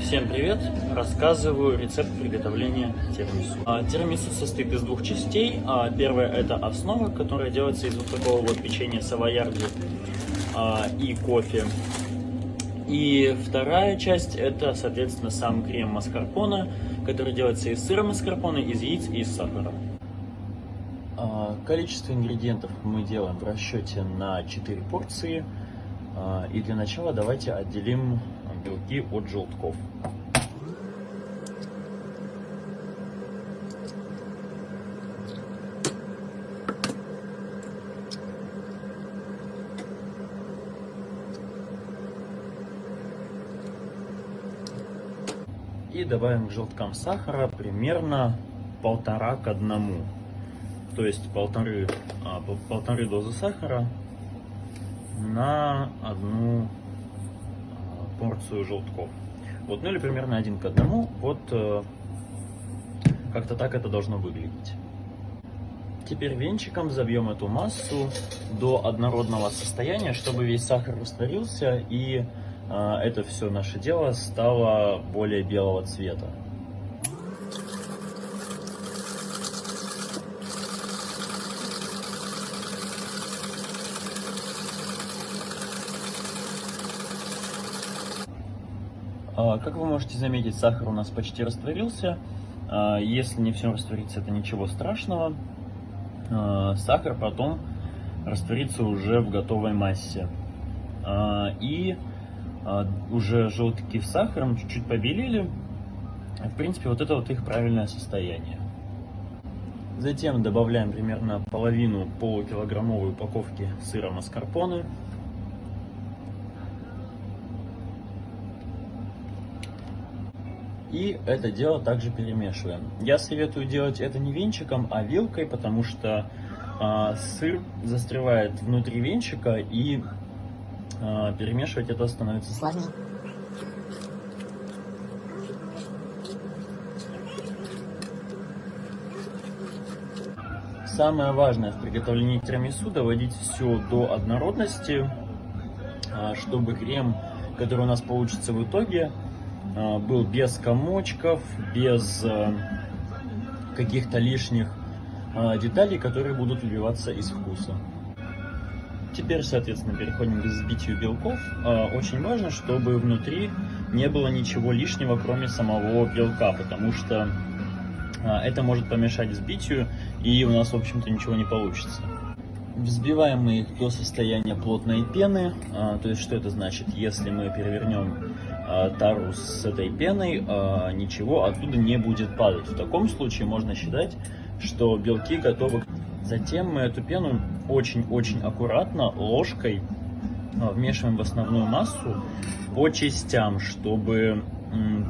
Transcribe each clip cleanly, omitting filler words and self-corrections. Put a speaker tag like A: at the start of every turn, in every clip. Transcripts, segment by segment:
A: Всем привет! Рассказываю рецепт приготовления тирамису. Тирамису состоит из двух частей. Первая — это основа, которая делается из вот такого вот печенья савоярди и кофе. И вторая часть — это, соответственно, сам крем маскарпоне, который делается из сыра маскарпоне, из яиц и из сахара. Количество ингредиентов мы делаем в расчете на 4 порции. И для начала давайте отделим белки от желтков. И добавим к желткам сахара примерно 1,5 к 1. То есть полторы дозы сахара на одну порцию желтков. Вот, ну или примерно 1 к 1. Вот как-то так это должно выглядеть. Теперь венчиком забьем эту массу до однородного состояния, чтобы весь сахар растворился и это все наше дело стало более белого цвета. Как вы можете заметить, сахар у нас почти растворился. Если не все растворится, это ничего страшного. Сахар потом растворится уже в готовой массе. И уже желтки с сахаром чуть-чуть побелели. В принципе, вот это вот их правильное состояние. Затем добавляем примерно половину полукилограммовой упаковки сыра маскарпоне. И это дело также перемешиваем. Я советую делать это не венчиком, а вилкой, потому что сыр застревает внутри венчика, и перемешивать это становится сложнее. Самое важное в приготовлении тирамису — доводить все до однородности, чтобы крем, который у нас получится в итоге, был без комочков, без каких-то лишних деталей, которые будут выбиваться из вкуса. Теперь, соответственно, переходим к взбитию белков. Очень важно, чтобы внутри не было ничего лишнего, кроме самого белка, потому что это может помешать взбитию, и у нас, в общем-то, ничего не получится. Взбиваем мы их до состояния плотной пены. То есть, что это значит? Если мы перевернем тару с этой пеной, ничего оттуда не будет падать. В таком случае можно считать, что белки готовы. Затем мы эту пену очень-очень аккуратно ложкой вмешиваем в основную массу по частям, чтобы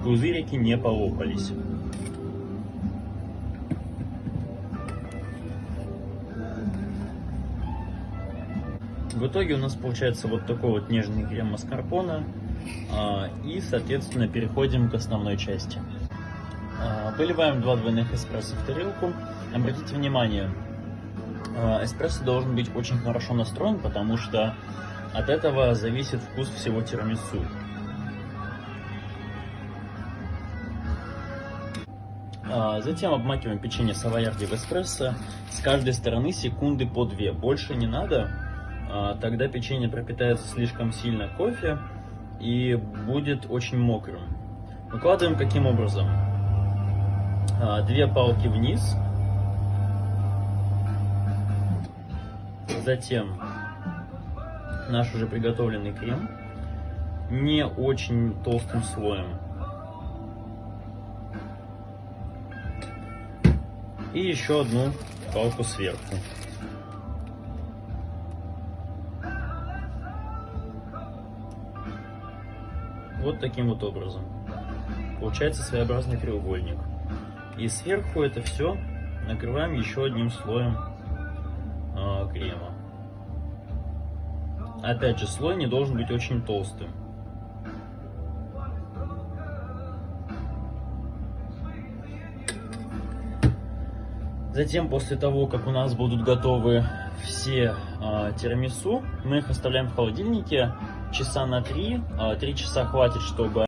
A: пузырики не полопались. В итоге у нас получается вот такой вот нежный крем маскарпоне. И, соответственно, переходим к основной части. Выливаем 2 двойных эспрессо в тарелку. Обратите внимание, эспрессо должен быть очень хорошо настроен, потому что от этого зависит вкус всего тирамису. Затем обмакиваем печенье савоярди в эспрессо с каждой стороны секунды по 2. Больше не надо, тогда печенье пропитается слишком сильно кофе и будет очень мокрым. Выкладываем каким образом? 2 палки вниз, затем наш уже приготовленный крем не очень толстым слоем, и еще одну палку сверху. Вот таким вот образом. Получается своеобразный треугольник. И сверху это все накрываем еще одним слоем крема. Опять же, слой не должен быть очень толстым. Затем, после того, как у нас будут готовы все тирамису, мы их оставляем в холодильнике часа на 3. 3 часа хватит, чтобы